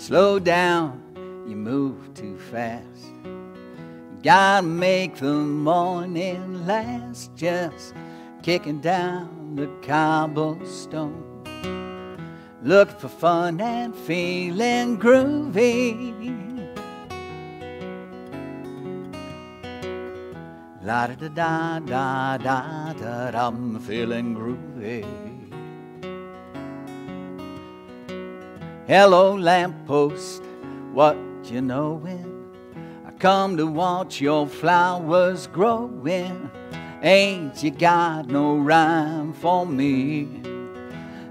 Slow down, you move too fast. Gotta make the morning last. Just kicking down the cobblestone, looking for fun and feeling groovy. La da da da da da da, I'm feeling groovy. Hello lamppost, what you knowin'? I come to watch your flowers growing. Ain't you got no rhyme for me?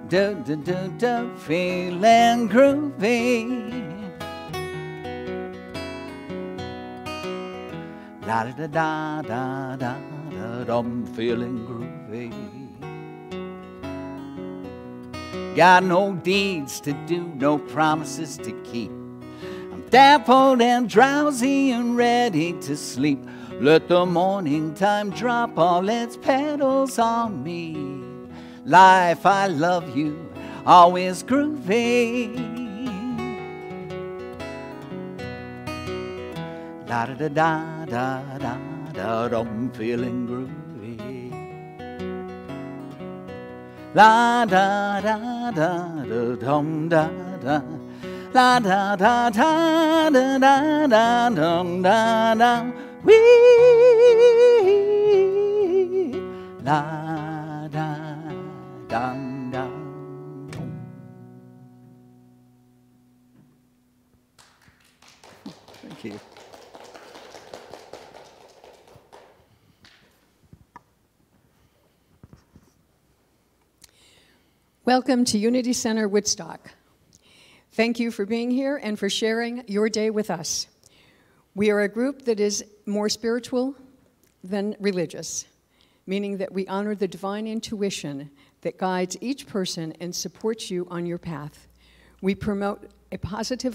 Do do do do, feeling groovy. La da da da da da da, I'm feeling groovy. Got no deeds to do, no promises to keep. I'm dappled and drowsy and ready to sleep. Let the morning time drop all its petals on me. Life, I love you, always groovy. La da da da da da da, I'm feeling groovy. La da da da da dum da da. La da da da da da da dum da da. Wee la da dum dum. Thank you. Welcome to Unity Center Woodstock. Thank you for being here and for sharing your day with us. We are a group that is more spiritual than religious, meaning that we honor the divine intuition that guides each person and supports you on your path. We promote a path to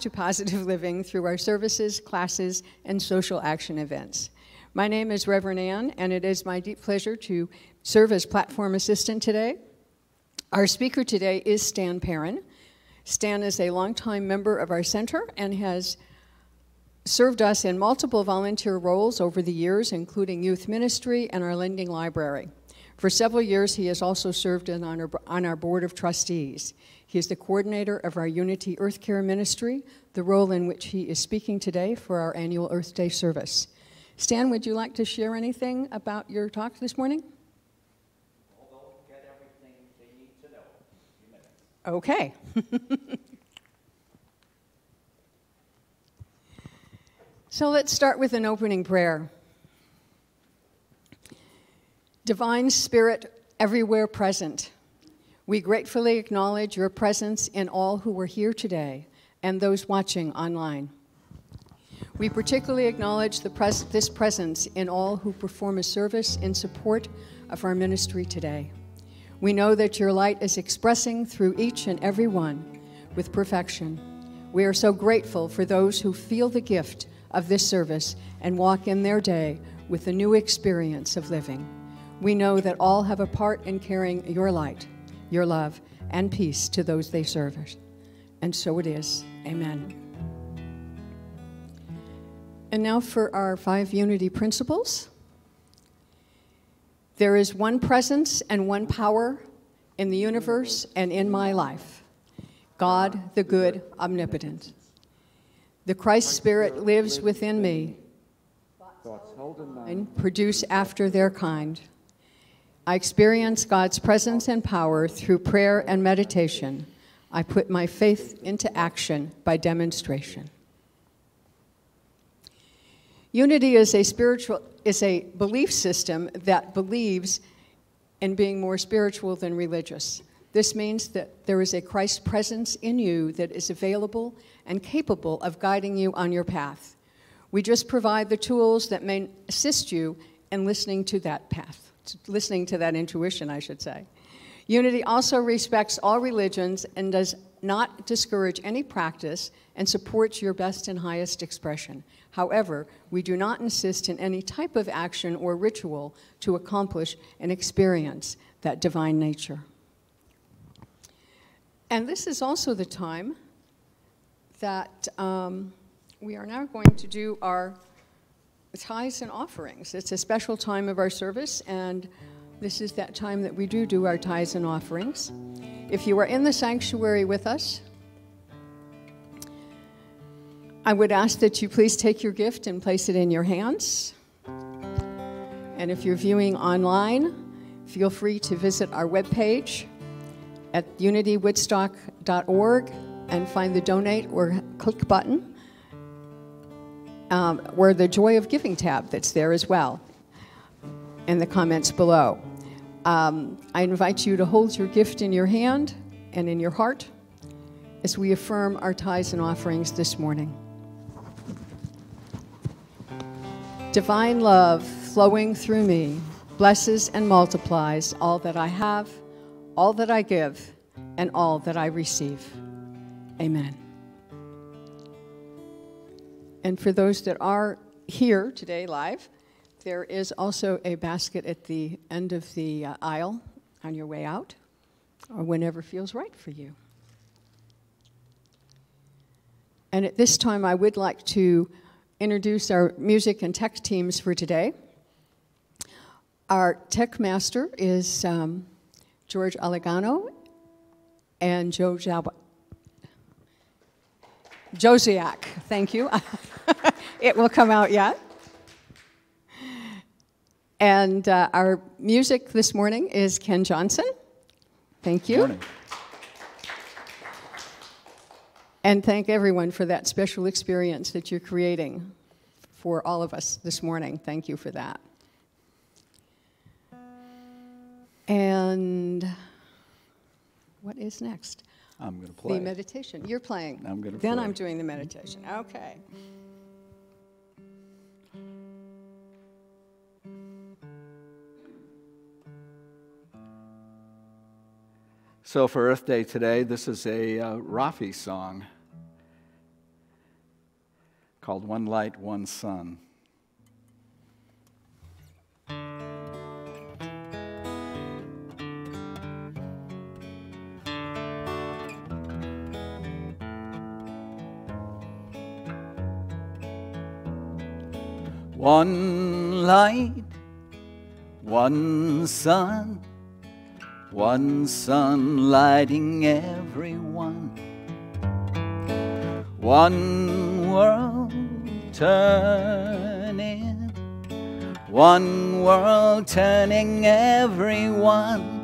positive living through our services, classes, and social action events. My name is Reverend Ann, and it is my deep pleasure to serve as platform assistant today. Our speaker today is Stan Perrin. Stan is a longtime member of our center and has served us in multiple volunteer roles over the years, including youth ministry and our lending library. For several years, he has also served on our board of trustees. He is the coordinator of our Unity EarthCare ministry, the role in which he is speaking today for our annual Earth Day service. Stan, would you like to share anything about your talk this morning? Although get everything they need to know in a few minutes. Okay. So let's start with an opening prayer. Divine Spirit, everywhere present, we gratefully acknowledge your presence in all who are here today and those watching online. We particularly acknowledge this presence in all who perform a service in support of our ministry today. We know that your light is expressing through each and every one with perfection. We are so grateful for those who feel the gift of this service and walk in their day with a new experience of living. We know that all have a part in carrying your light, your love, and peace to those they serve. And so it is. Amen. And now for our 5 unity principles. There is one presence and one power in the universe and in my life. God, the good, omnipotent. The Christ Spirit lives within me. Thoughts held in mind produce after their kind. I experience God's presence and power through prayer and meditation. I put my faith into action by demonstration. Unity is a belief system that believes in being more spiritual than religious. This means that there is a Christ presence in you that is available and capable of guiding you on your path. We just provide the tools that may assist you in listening to that path, listening to that intuition, I should say. Unity also respects all religions and does not discourage any practice and supports your best and highest expression. However, we do not insist in any type of action or ritual to accomplish and experience that divine nature. And this is also the time that we are now going to do our tithes and offerings. It's a special time of our service, and this is that time that we do our tithes and offerings. If you are in the sanctuary with us, I would ask that you please take your gift and place it in your hands. And if you're viewing online, feel free to visit our webpage at unitywoodstock.org and find the donate or click button or the Joy of Giving tab that's there as well in the comments below. I invite you to hold your gift in your hand and in your heart as we affirm our tithes and offerings this morning. Divine love flowing through me blesses and multiplies all that I have, all that I give, and all that I receive. Amen. And for those that are here today live, there is also a basket at the end of the aisle on your way out, or whenever feels right for you. And at this time, I would like to introduce our music and tech teams for today. Our tech master is George Alegano and Joe Josiak. Thank you. It will come out yet. And our music this morning is Ken Johnson. Thank you. Good morning. And thank everyone for that special experience that you're creating for all of us this morning. Thank you for that. And what is next? I'm going to play. The meditation. You're playing. I'm going to Then play. I'm doing the meditation. Okay. So for Earth Day today, this is a Rafi song called One Light, One Sun. One light, one sun, one sun lighting everyone. One world turning, one world turning everyone.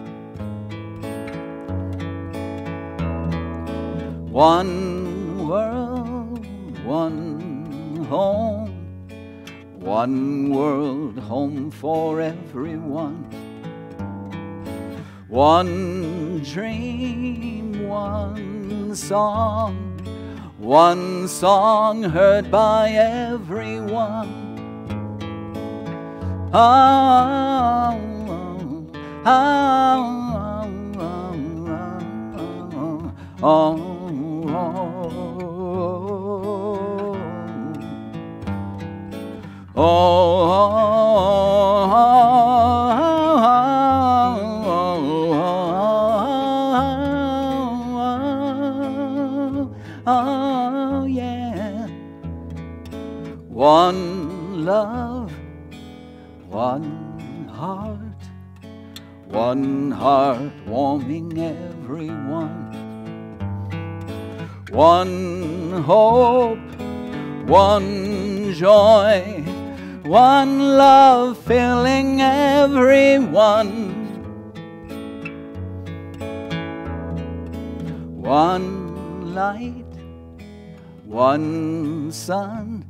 One world, one home, one world home for everyone. One dream, one song heard by everyone. Oh, oh, oh, oh, oh, yeah. One love, one heart warming everyone. One hope, one joy, one love filling everyone. One light, one sun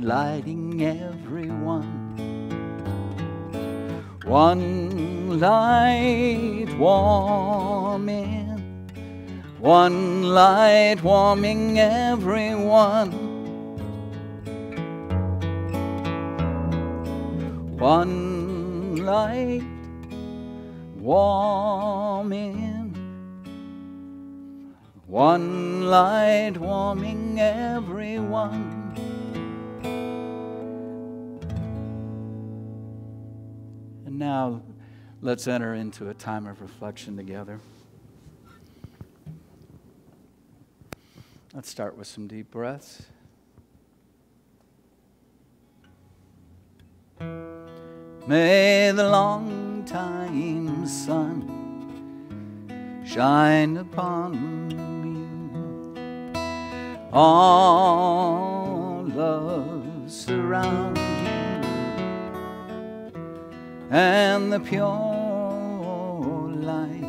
lighting everyone. One light warming, one light warming everyone. One light warming, one light warming everyone. And now let's enter into a time of reflection together. Let's start with some deep breaths. May the long time sun shine upon you. All love surround you, and the pure light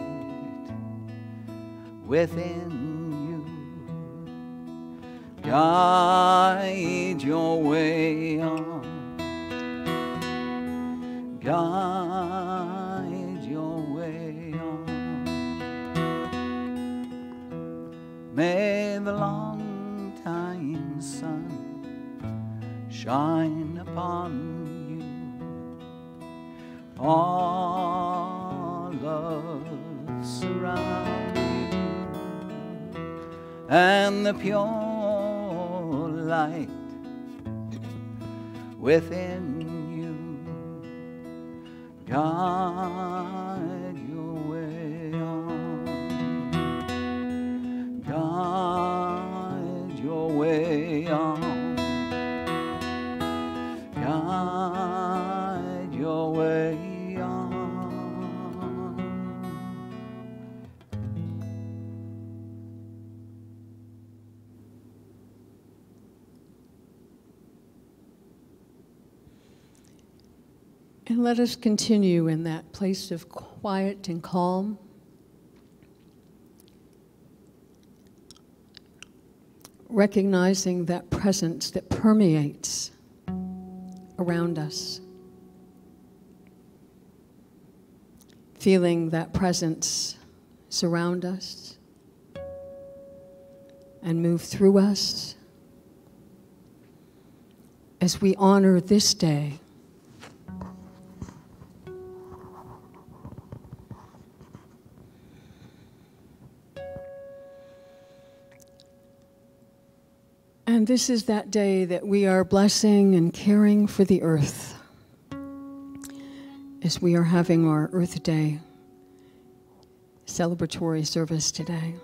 within you guide your way on. Guide your way on. May the long time sun shine upon you. All love surround you, and the pure light within guide your way on. Guide your way on. Guide your way on. And let us continue in that place of quiet and calm. Recognizing that presence that permeates around us. Feeling that presence surround us and move through us as we honor this day. And this is that day that we are blessing and caring for the earth as we are having our Earth Day celebratory service today.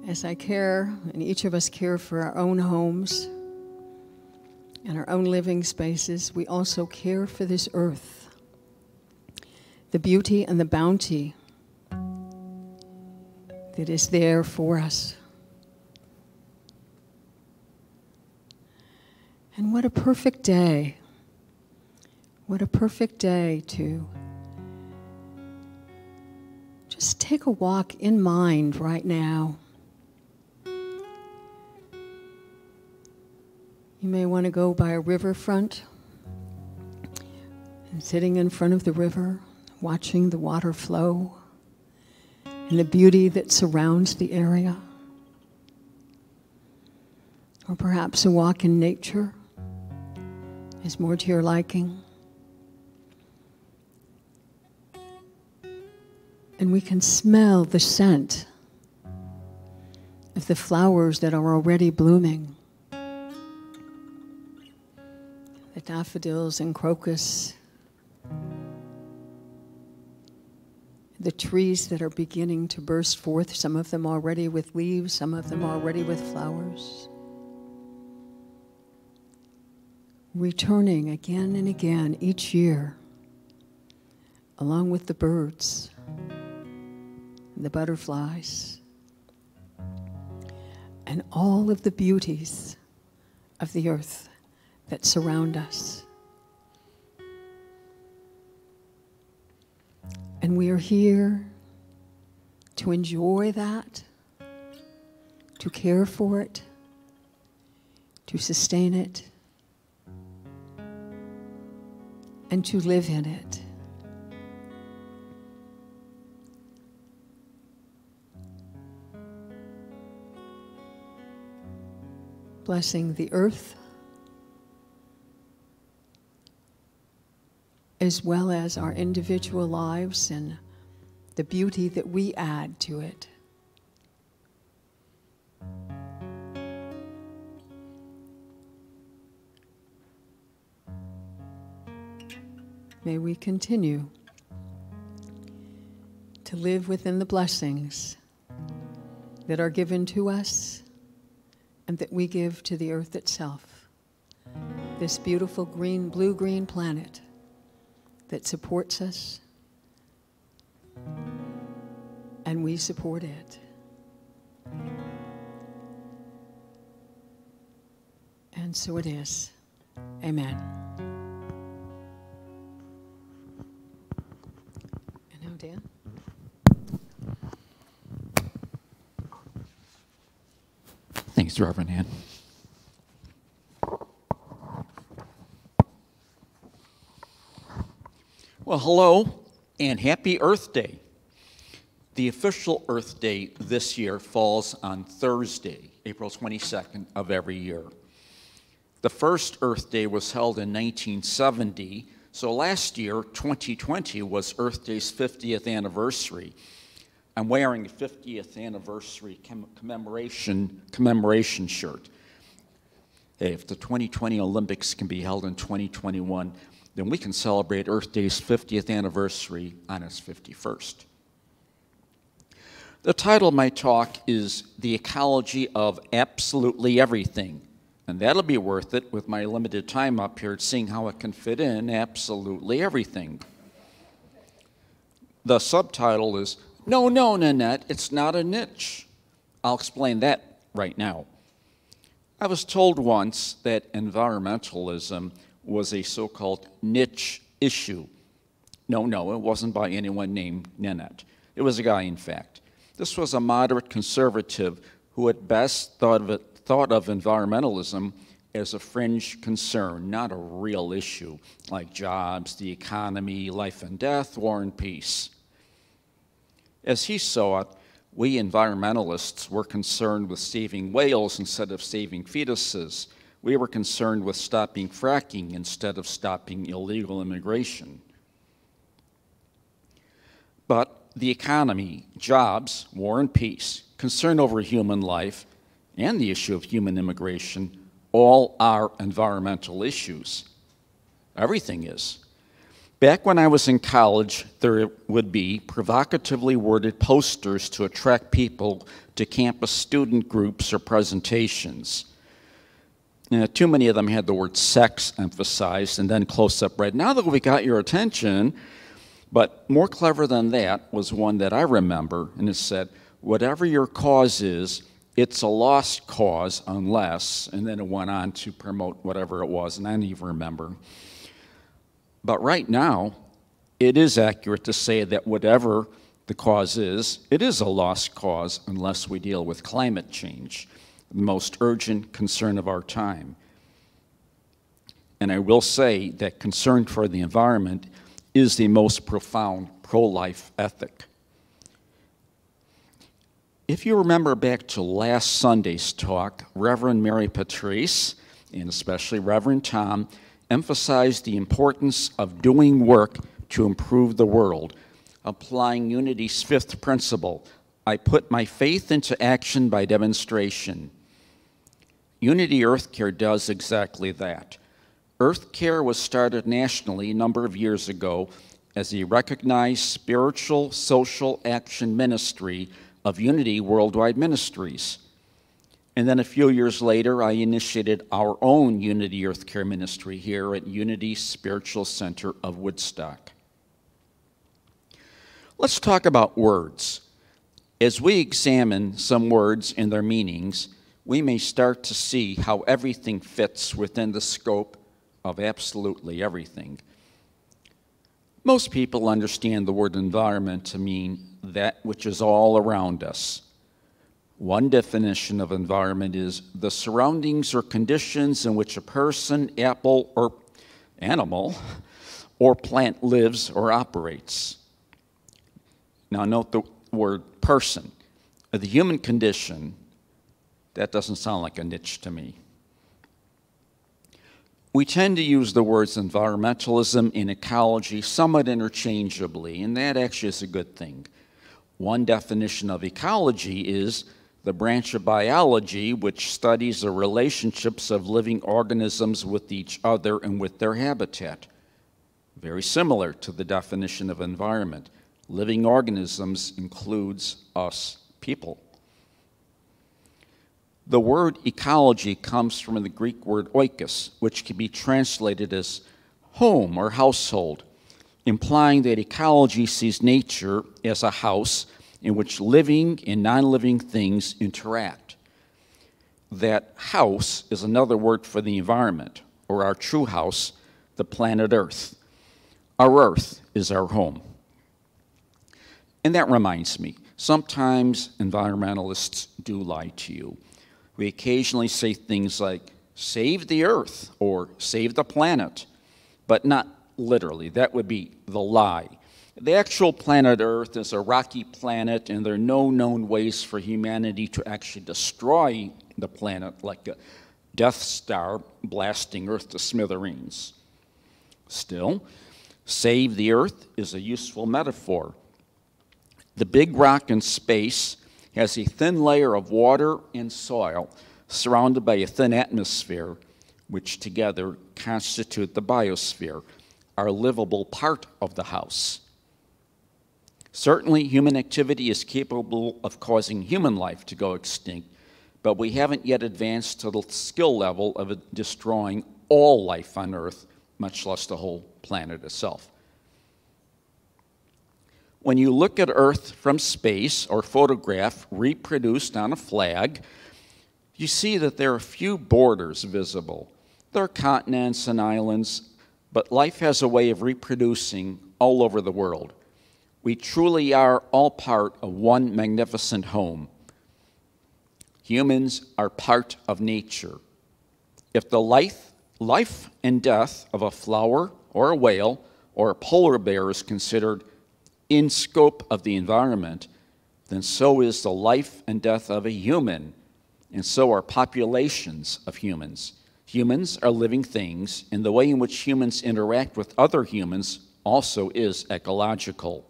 As I care, and each of us care for our own homes and our own living spaces, we also care for this earth, the beauty and the bounty that is there for us. And what a perfect day. What a perfect day to just take a walk in mind right now. You may want to go by a riverfront and sitting in front of the river, watching the water flow and the beauty that surrounds the area. Or perhaps a walk in nature is more to your liking. And we can smell the scent of the flowers that are already blooming. The daffodils and crocus, the trees that are beginning to burst forth, some of them already with leaves, some of them already with flowers. Returning again and again each year, along with the birds and the butterflies and all of the beauties of the earth that surround us. And we are here to enjoy that, to care for it, to sustain it, and to live in it. Blessing the earth, as well as our individual lives and the beauty that we add to it. May we continue to live within the blessings that are given to us and that we give to the earth itself. This beautiful green, blue-green planet that supports us, and we support it. And so it is. Amen. And now, Dan? Thanks, Reverend Ann. Well, hello and happy Earth Day. The official Earth Day this year falls on Thursday, April 22nd of every year. The first Earth Day was held in 1970, so last year, 2020, was Earth Day's 50th anniversary. I'm wearing a 50th anniversary commemoration shirt. Hey, if the 2020 Olympics can be held in 2021, then we can celebrate Earth Day's 50th anniversary on its 51st. The title of my talk is The Ecology of Absolutely Everything, and that'll be worth it with my limited time up here, seeing how it can fit in absolutely everything. The subtitle is, No, Nanette, it's not a niche. I'll explain that right now. I was told once that environmentalism was a so-called niche issue. No, it wasn't by anyone named Nanette. It was a guy, in fact. This was a moderate conservative who at best thought of environmentalism as a fringe concern, not a real issue, like jobs, the economy, life and death, war and peace. As he saw it, we environmentalists were concerned with saving whales instead of saving fetuses. We were concerned with stopping fracking instead of stopping illegal immigration. But the economy, jobs, war and peace, concern over human life, and the issue of human immigration all are environmental issues. Everything is. Back when I was in college, there would be provocatively worded posters to attract people to campus student groups or presentations. Too many of them had the word sex emphasized and then close-up read, now that we got your attention. But more clever than that was one that I remember, and it said, whatever your cause is, it's a lost cause unless, and then it went on to promote whatever it was, and I don't even remember. But right now, it is accurate to say that whatever the cause is, it is a lost cause unless we deal with climate change, the most urgent concern of our time. And I will say that concern for the environment is the most profound pro-life ethic. If you remember back to last Sunday's talk, Reverend Mary Patrice, and especially Reverend Tom, emphasized the importance of doing work to improve the world, applying Unity's fifth principle, I put my faith into action by demonstration. Unity EarthCare does exactly that. EarthCare was started nationally a number of years ago as a recognized spiritual social action ministry of Unity Worldwide Ministries. And then a few years later, I initiated our own Unity EarthCare ministry here at Unity Spiritual Center of Woodstock. Let's talk about words. As we examine some words and their meanings, we may start to see how everything fits within the scope of absolutely everything. Most people understand the word environment to mean that which is all around us. One definition of environment is the surroundings or conditions in which a person, apple, or animal, or plant lives or operates. Now note the word person. The human condition, that doesn't sound like a niche to me. We tend to use the words environmentalism and ecology somewhat interchangeably, and that actually is a good thing. One definition of ecology is the branch of biology which studies the relationships of living organisms with each other and with their habitat. Very similar to the definition of environment. Living organisms includes us people. The word ecology comes from the Greek word oikos, which can be translated as home or household, implying that ecology sees nature as a house in which living and non-living things interact. That house is another word for the environment, or our true house, the planet Earth. Our Earth is our home. And that reminds me, sometimes environmentalists do lie to you. We occasionally say things like, save the Earth, or save the planet, but not literally. That would be the lie. The actual planet Earth is a rocky planet, and there are no known ways for humanity to actually destroy the planet like a Death Star blasting Earth to smithereens. Still, save the Earth is a useful metaphor. The big rock in space has a thin layer of water and soil surrounded by a thin atmosphere, which together constitute the biosphere, our livable part of the house. Certainly, human activity is capable of causing human life to go extinct, but we haven't yet advanced to the skill level of destroying all life on Earth, much less the whole planet itself. When you look at Earth from space or photograph reproduced on a flag, you see that there are few borders visible. There are continents and islands, but life has a way of reproducing all over the world. We truly are all part of one magnificent home. Humans are part of nature. If the life and death of a flower or a whale or a polar bear is considered in scope of the environment, then so is the life and death of a human, and so are populations of humans. Humans are living things, and the way in which humans interact with other humans also is ecological.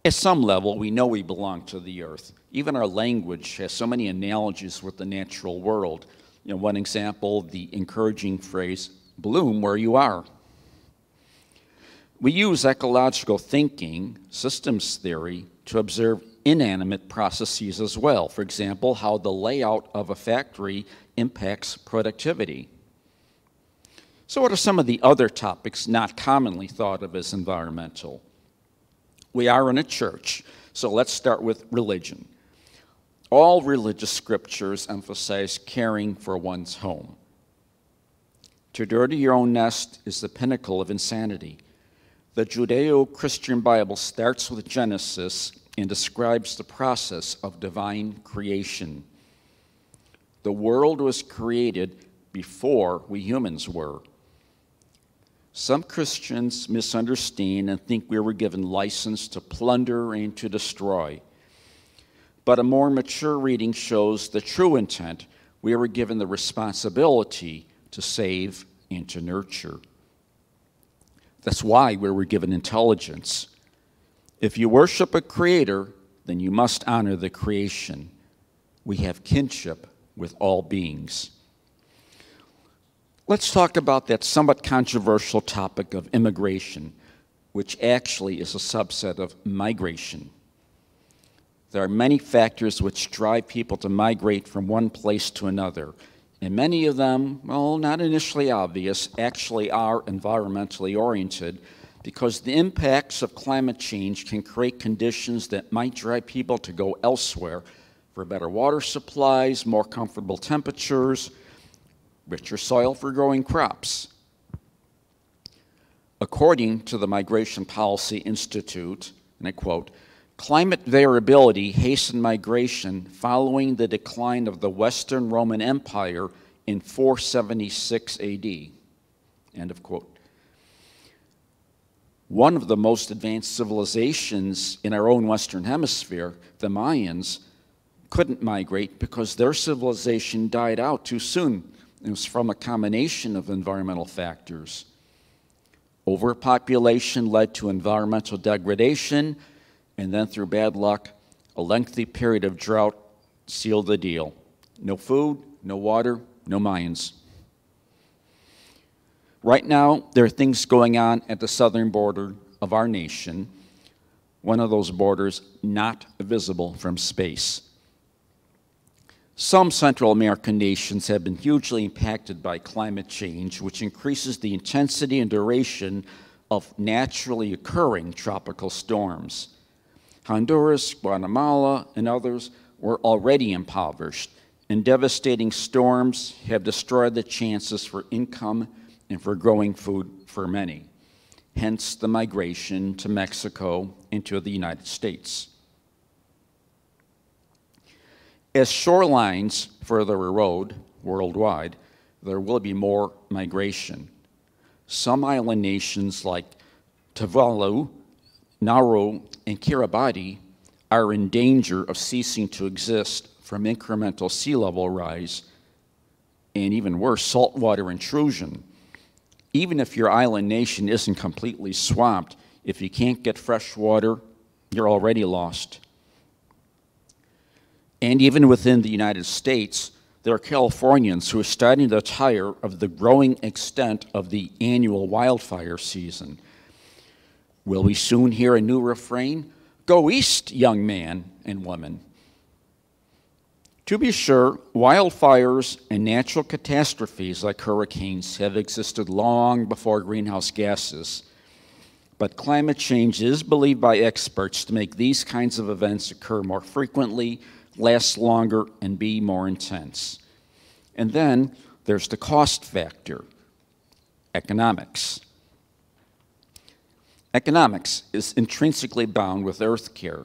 At some level, we know we belong to the earth. Even our language has so many analogies with the natural world. One example, the encouraging phrase, bloom where you are. We use ecological thinking, systems theory, to observe inanimate processes as well. For example, how the layout of a factory impacts productivity. So what are some of the other topics not commonly thought of as environmental? We are in a church, so let's start with religion. All religious scriptures emphasize caring for one's home. To dirty your own nest is the pinnacle of insanity. The Judeo-Christian Bible starts with Genesis and describes the process of divine creation. The world was created before we humans were. Some Christians misunderstand and think we were given license to plunder and to destroy. But a more mature reading shows the true intent. We were given the responsibility to save and to nurture. That's why we were given intelligence. If you worship a creator, then you must honor the creation. We have kinship with all beings. Let's talk about that somewhat controversial topic of immigration, which actually is a subset of migration. There are many factors which drive people to migrate from one place to another. And many of them, well, not initially obvious, actually are environmentally oriented because the impacts of climate change can create conditions that might drive people to go elsewhere for better water supplies, more comfortable temperatures, richer soil for growing crops. According to the Migration Policy Institute, and I quote, climate variability hastened migration following the decline of the Western Roman Empire in 476 AD. End of quote. One of the most advanced civilizations in our own Western Hemisphere, the Mayans, couldn't migrate because their civilization died out too soon. It was from a combination of environmental factors. Overpopulation led to environmental degradation, and then through bad luck, a lengthy period of drought sealed the deal. No food, no water, no Mayans. Right now, there are things going on at the southern border of our nation, one of those borders not visible from space. Some Central American nations have been hugely impacted by climate change, which increases the intensity and duration of naturally occurring tropical storms. Honduras, Guatemala, and others were already impoverished, and devastating storms have destroyed the chances for income and for growing food for many, hence the migration to Mexico and to the United States. As shorelines further erode worldwide, there will be more migration. Some island nations like Tuvalu, Nauru, and Kiribati are in danger of ceasing to exist from incremental sea level rise and, even worse, saltwater intrusion. Even if your island nation isn't completely swamped, if you can't get fresh water, you're already lost. And even within the United States, there are Californians who are starting to tire of the growing extent of the annual wildfire season. Will we soon hear a new refrain? Go east, young man and woman. To be sure, wildfires and natural catastrophes like hurricanes have existed long before greenhouse gases. But climate change is believed by experts to make these kinds of events occur more frequently, last longer, and be more intense. And then there's the cost factor, economics. Economics is intrinsically bound with EarthCare.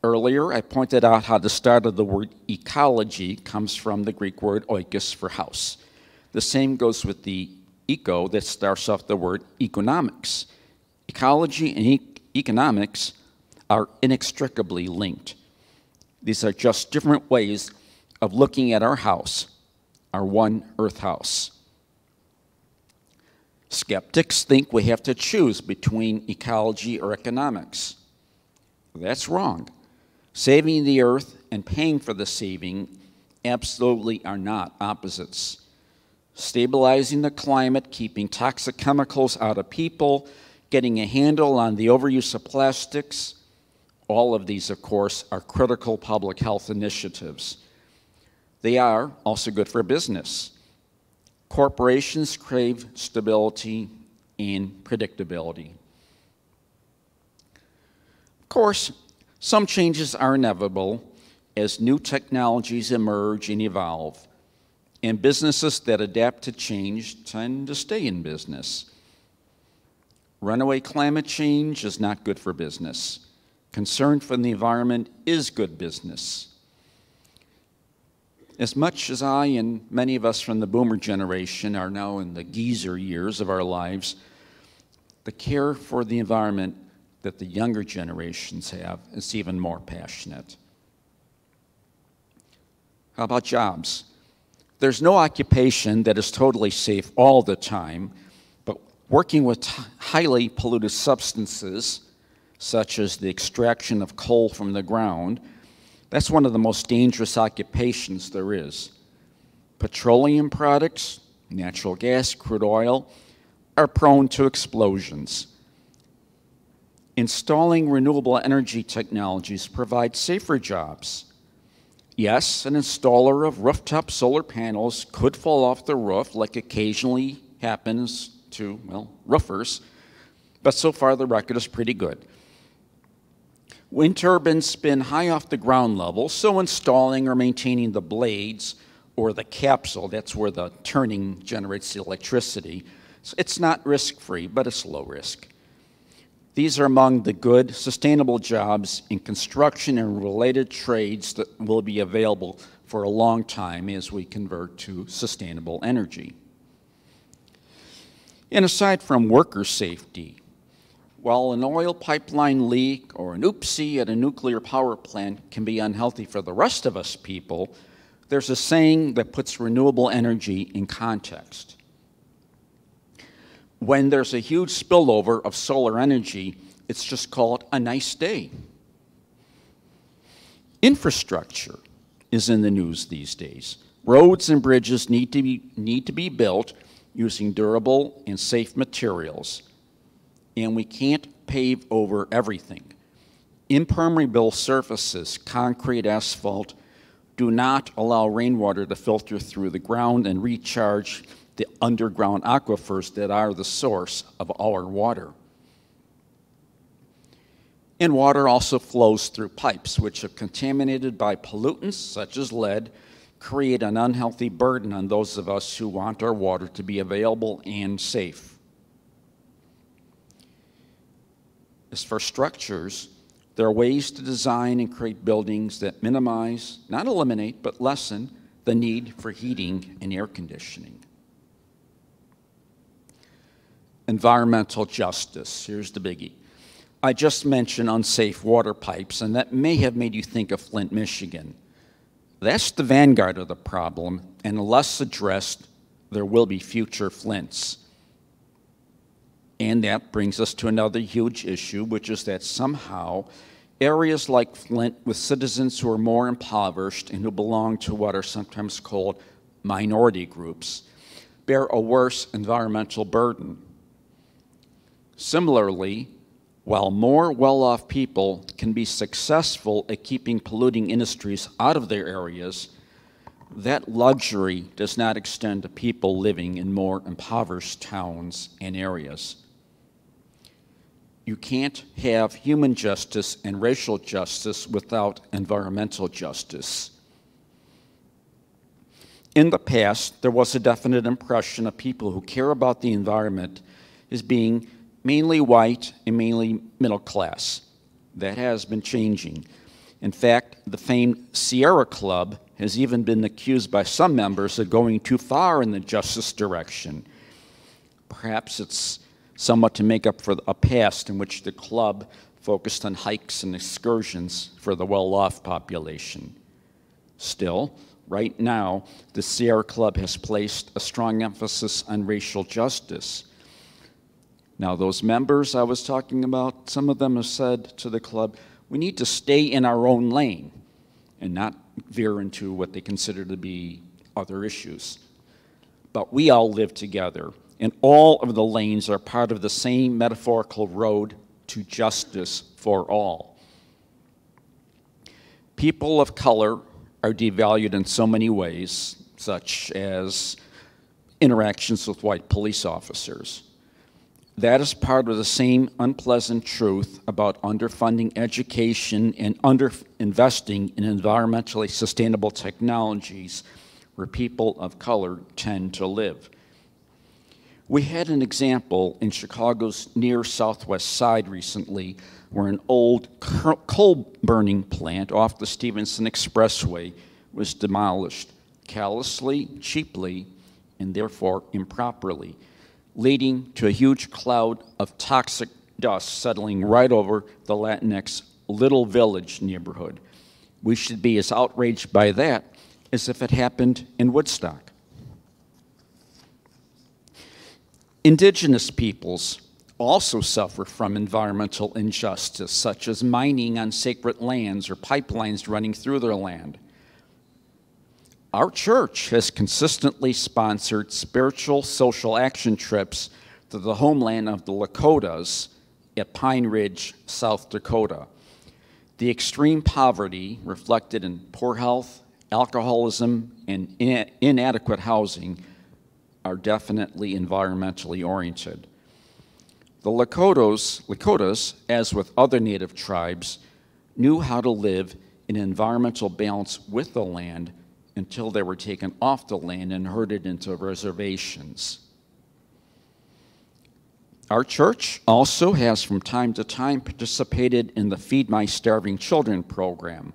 Earlier, I pointed out how the start of the word ecology comes from the Greek word oikos for house. The same goes with the eco that starts off the word economics. Ecology and economics are inextricably linked. These are just different ways of looking at our house, our one Earth house. Skeptics think we have to choose between ecology or economics. That's wrong. Saving the Earth and paying for the saving absolutely are not opposites. Stabilizing the climate, keeping toxic chemicals out of people, getting a handle on the overuse of plastics, all of these, of course, are critical public health initiatives. They are also good for business. Corporations crave stability and predictability. Of course, some changes are inevitable as new technologies emerge and evolve, and businesses that adapt to change tend to stay in business. Runaway climate change is not good for business. Concern for the environment is good business. As much as I and many of us from the boomer generation are now in the geezer years of our lives, the care for the environment that the younger generations have is even more passionate. How about jobs? There's no occupation that is totally safe all the time, but working with highly polluted substances, such as the extraction of coal from the ground, that's one of the most dangerous occupations there is. Petroleum products, natural gas, crude oil, are prone to explosions. Installing renewable energy technologies provides safer jobs. Yes, an installer of rooftop solar panels could fall off the roof, like occasionally happens to, well, roofers, but so far the record is pretty good. Wind turbines spin high off the ground level, so installing or maintaining the blades or the capsule, that's where the turning generates the electricity, it's not risk-free, but it's low risk. These are among the good, sustainable jobs in construction and related trades that will be available for a long time as we convert to sustainable energy. And aside from worker safety, while an oil pipeline leak or an oopsie at a nuclear power plant can be unhealthy for the rest of us people, there's a saying that puts renewable energy in context. When there's a huge spillover of solar energy, it's just called a nice day. Infrastructure is in the news these days. Roads and bridges need to be built using durable and safe materials. and we can't pave over everything. Impermeable surfaces, concrete, asphalt, do not allow rainwater to filter through the ground and recharge the underground aquifers that are the source of our water. And water also flows through pipes, which, if contaminated by pollutants such as lead, create an unhealthy burden on those of us who want our water to be available and safe. As for structures, there are ways to design and create buildings that minimize, not eliminate, but lessen the need for heating and air conditioning. Environmental justice, here's the biggie. I just mentioned unsafe water pipes, and that may have made you think of Flint, Michigan. That's the vanguard of the problem, and unless addressed, there will be future Flints. And that brings us to another huge issue, which is that somehow areas like Flint with citizens who are more impoverished and who belong to what are sometimes called minority groups bear a worse environmental burden. Similarly, while more well-off people can be successful at keeping polluting industries out of their areas, that luxury does not extend to people living in more impoverished towns and areas. You can't have human justice and racial justice without environmental justice. In the past, there was a definite impression of people who care about the environment as being mainly white and mainly middle class. That has been changing. In fact, the famed Sierra Club has even been accused by some members of going too far in the justice direction. Perhaps it's somewhat to make up for a past in which the club focused on hikes and excursions for the well-off population. Still, right now, the Sierra Club has placed a strong emphasis on racial justice. Now, those members I was talking about, some of them have said to the club, we need to stay in our own lane and not veer into what they consider to be other issues. But we all live together, and all of the lanes are part of the same metaphorical road to justice for all. People of color are devalued in so many ways, such as interactions with white police officers. That is part of the same unpleasant truth about underfunding education and underinvesting in environmentally sustainable technologies where people of color tend to live. We had an example in Chicago's near southwest side recently where an old coal-burning plant off the Stevenson Expressway was demolished callously, cheaply, and therefore improperly, leading to a huge cloud of toxic dust settling right over the Latinx Little Village neighborhood. We should be as outraged by that as if it happened in Woodstock. Indigenous peoples also suffer from environmental injustice, such as mining on sacred lands or pipelines running through their land. Our church has consistently sponsored spiritual social action trips to the homeland of the Lakotas at Pine Ridge, South Dakota. The extreme poverty reflected in poor health, alcoholism, and inadequate housing are definitely environmentally oriented. The Lakotas, as with other native tribes, knew how to live in environmental balance with the land until they were taken off the land and herded into reservations. Our church also has from time to time participated in the Feed My Starving Children program,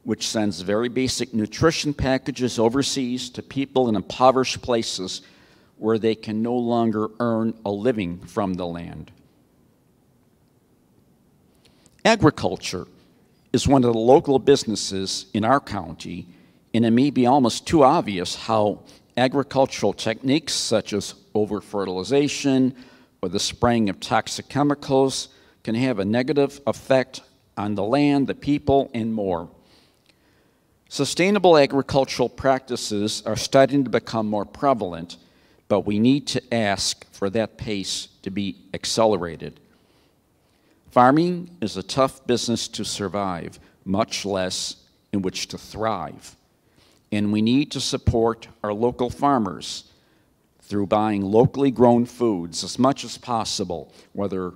which sends very basic nutrition packages overseas to people in impoverished places where they can no longer earn a living from the land. Agriculture is one of the local businesses in our county, and it may be almost too obvious how agricultural techniques such as over-fertilization or the spraying of toxic chemicals can have a negative effect on the land, the people, and more. Sustainable agricultural practices are starting to become more prevalent, but we need to ask for that pace to be accelerated. Farming is a tough business to survive, much less in which to thrive. And we need to support our local farmers through buying locally grown foods as much as possible, whether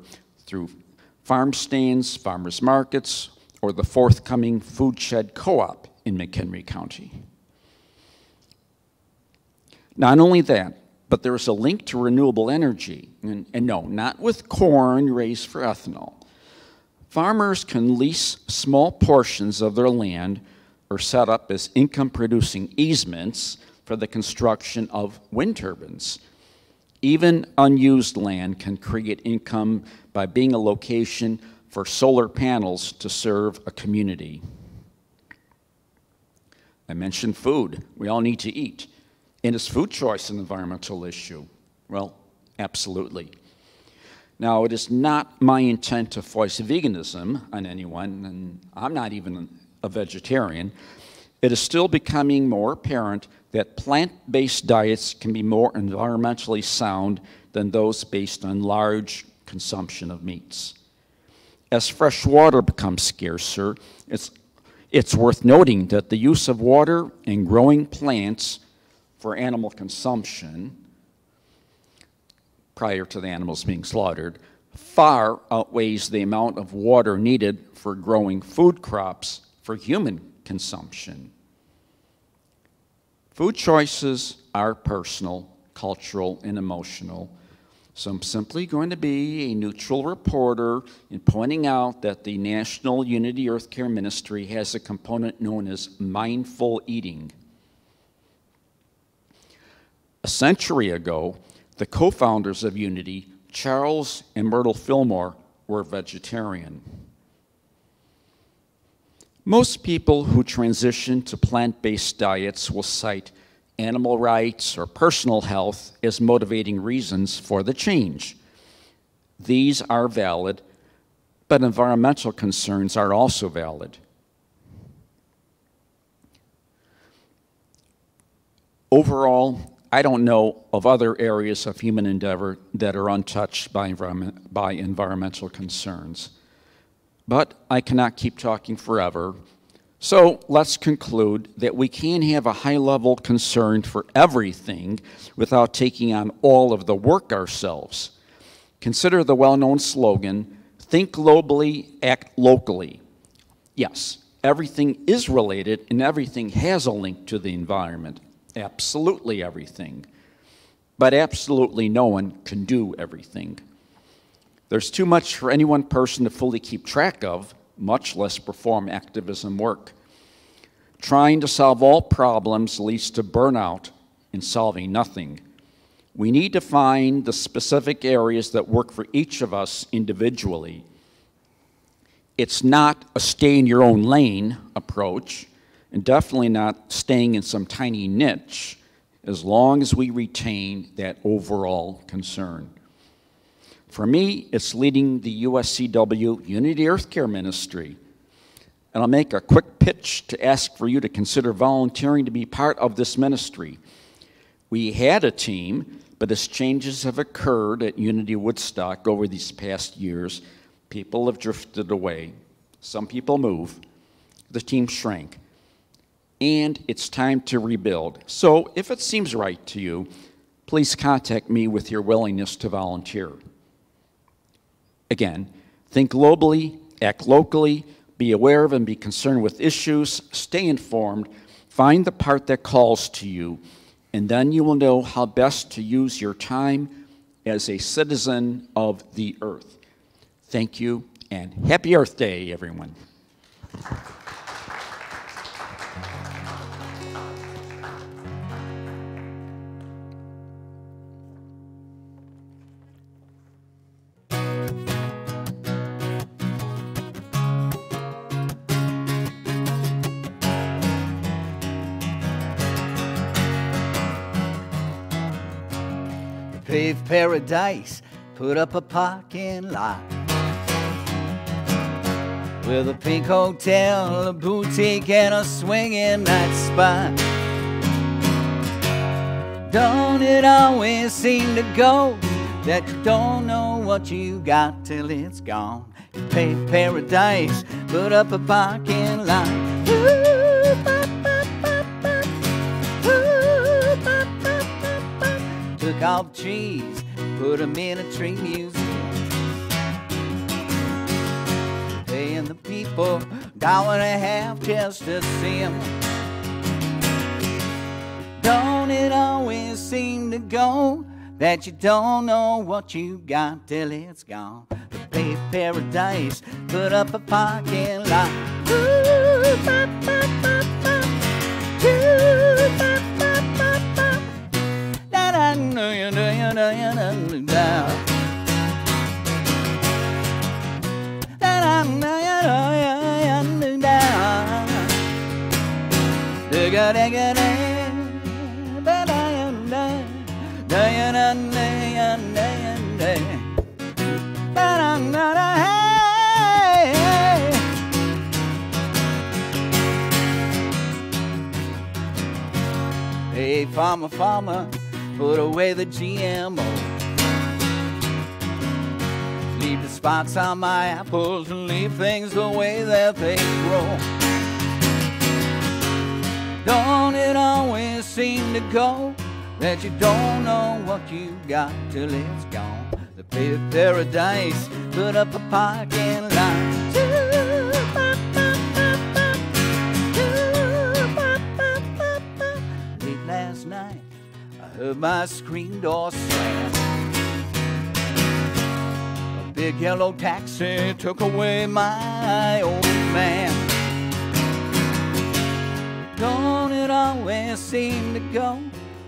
through farm stands, farmers markets, or the forthcoming Food Shed Co-op in McHenry County. Not only that, but there is a link to renewable energy, and no, not with corn raised for ethanol. Farmers can lease small portions of their land or set up as income-producing easements for the construction of wind turbines. Even unused land can create income by being a location for solar panels to serve a community. I mentioned food. We all need to eat. And is food choice an environmental issue? Well, absolutely. Now, it is not my intent to foist veganism on anyone, and I'm not even a vegetarian. It is still becoming more apparent that plant-based diets can be more environmentally sound than those based on large consumption of meats. As fresh water becomes scarcer, it's worth noting that the use of water in growing plants for animal consumption prior to the animals being slaughtered far outweighs the amount of water needed for growing food crops for human consumption. Food choices are personal, cultural, and emotional. So I'm simply going to be a neutral reporter in pointing out that the National Unity EarthCare Ministry has a component known as mindful eating. A century ago, the co-founders of Unity, Charles and Myrtle Fillmore, were vegetarian. Most people who transition to plant-based diets will cite animal rights or personal health as motivating reasons for the change. These are valid, but environmental concerns are also valid. Overall, I don't know of other areas of human endeavor that are untouched by environmental concerns. But I cannot keep talking forever. So let's conclude that we can have a high-level concern for everything without taking on all of the work ourselves. Consider the well-known slogan, think globally, act locally. Yes, everything is related and everything has a link to the environment. Absolutely everything. But absolutely no one can do everything. There's too much for any one person to fully keep track of, much less perform activism work. Trying to solve all problems leads to burnout and solving nothing. We need to find the specific areas that work for each of us individually. It's not a stay-in-your-own-lane approach, and definitely not staying in some tiny niche, as long as we retain that overall concern. For me, it's leading the USCW Unity EarthCare Ministry. And I'll make a quick pitch to ask for you to consider volunteering to be part of this ministry. We had a team, but as changes have occurred at Unity Woodstock over these past years, people have drifted away. Some people move. The team shrank. And it's time to rebuild. So if it seems right to you, please contact me with your willingness to volunteer. Again, think globally, act locally, be aware of and be concerned with issues, stay informed, find the part that calls to you, and then you will know how best to use your time as a citizen of the earth. Thank you, and happy Earth Day, everyone. Paved paradise, put up a parking lot with a pink hotel, a boutique, and a swinging night spot. Don't it always seem to go that you don't know what you got till it's gone? You pay paradise, put up a parking lot. Ooh, ba, ba, ba, ba. Ooh, ba, ba, ba, ba. Took all the trees, put them in a tree museum. Paying the people $1.50 just to see them. Don't it always seem to go that you don't know what you got till it's gone? The pay paradise, put up a parking lot. Ooh, ba, ba, ba, ba. Ooh, ba, ba, ba, ba. Da, da, da, da, da, da, da, da. Da, da, da, da, da, da, da. Hey, farmer, farmer, put away the GMO. Leave the spots on my apples and leave things the way that they grow. Don't it always seem to go that you don't know what you got till it's gone? The paradise, put up a parking lot. Late last night, I heard my screen door slam. A big yellow taxi took away my old man. Don't it always seem to go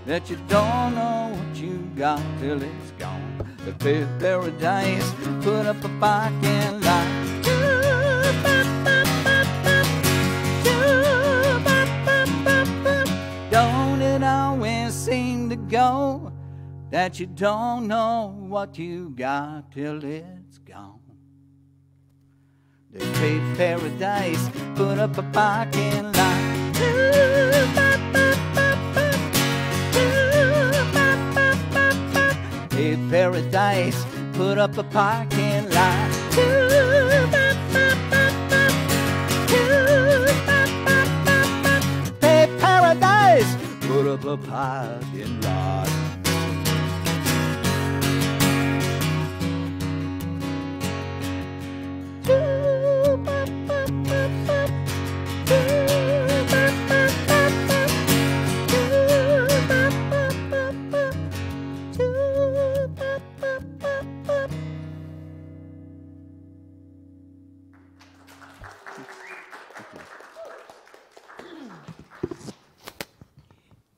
that you don't know what you got till it's gone? The paradise, put up a parking lot. Don't it always seem to go that you don't know what you got till it's gone? The paradise, put up a parking lot. Hey, paradise, put up a parking lot. Hey, paradise, put up a parking lot.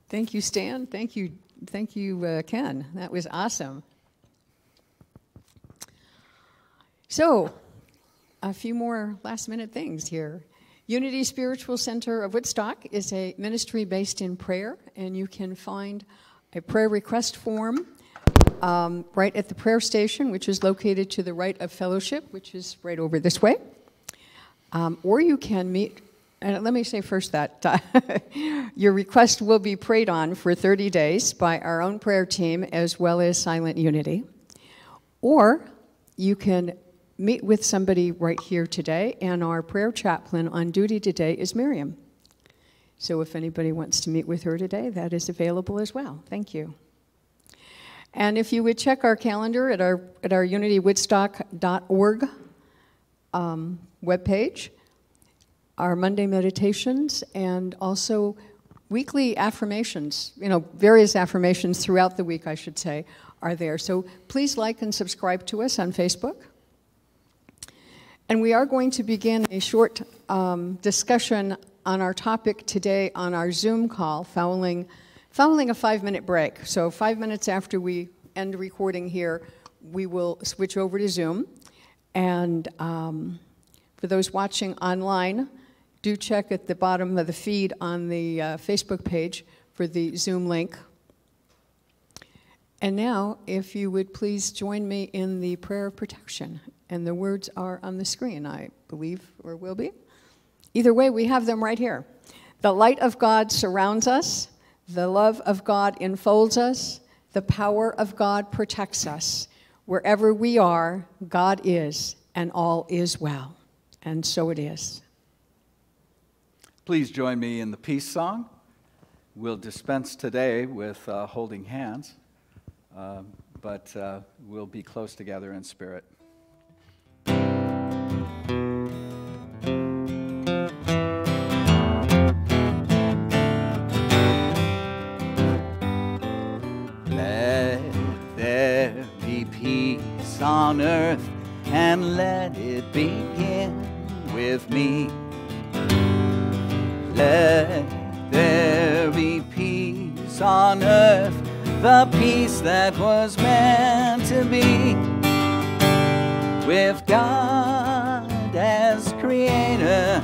Thank you, Stan. Thank you, Ken. That was awesome. So, a few more last-minute things here. Unity Spiritual Center of Woodstock is a ministry based in prayer, and you can find a prayer request form right at the prayer station, which is located to the right of fellowship, which is right over this way. Or you can meet. And let me say first that your request will be prayed on for 30 days by our own prayer team as well as Silent Unity. Or you can meet with somebody right here today, and our prayer chaplain on duty today is Miriam. So if anybody wants to meet with her today, that is available as well. Thank you. And if you would check our calendar at our unitywoodstock.org webpage, our Monday meditations, and also weekly affirmations, various affirmations throughout the week, I should say, are there. So please like and subscribe to us on Facebook. And we are going to begin a short discussion on our topic today on our Zoom call following a 5-minute break. So 5 minutes after we end recording here, we will switch over to Zoom. And for those watching online, do check at the bottom of the feed on the Facebook page for the Zoom link. And now, if you would please join me in the prayer of protection. And the words are on the screen, I believe, or will be. Either way, we have them right here. The light of God surrounds us. The love of God enfolds us. The power of God protects us. Wherever we are, God is, and all is well. And so it is. Please join me in the peace song. We'll dispense today with holding hands, but we'll be close together in spirit. Let there be peace on earth, and let it begin with me. Let there be peace on earth, the peace that was meant to be. With God as creator,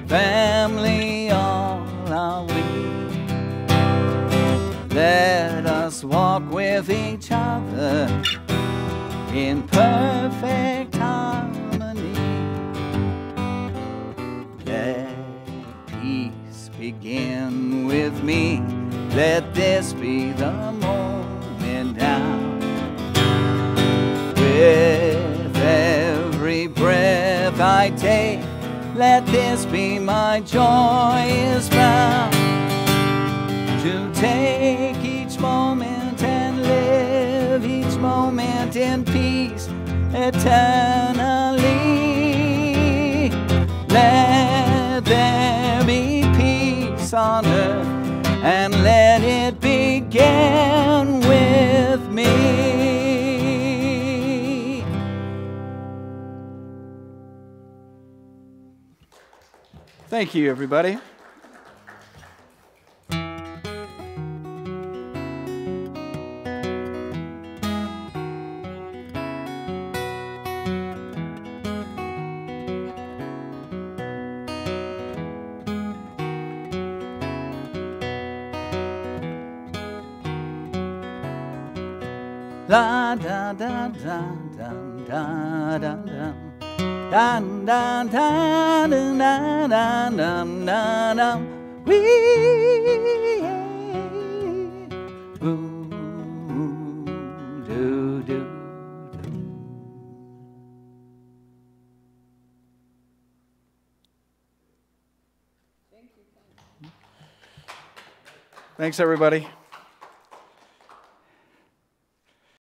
family all are we. Let us walk with each other in perfect harmony. Let peace begin with me. Let this be the moment now. With every breath I take, let this be my joyous vow. To take each moment and live each moment in peace eternally. Let there be peace on earth, and let it begin with me. Thank you, everybody. La da da da da da da da da da da da da da da. We ooh do do do. Thanks, everybody.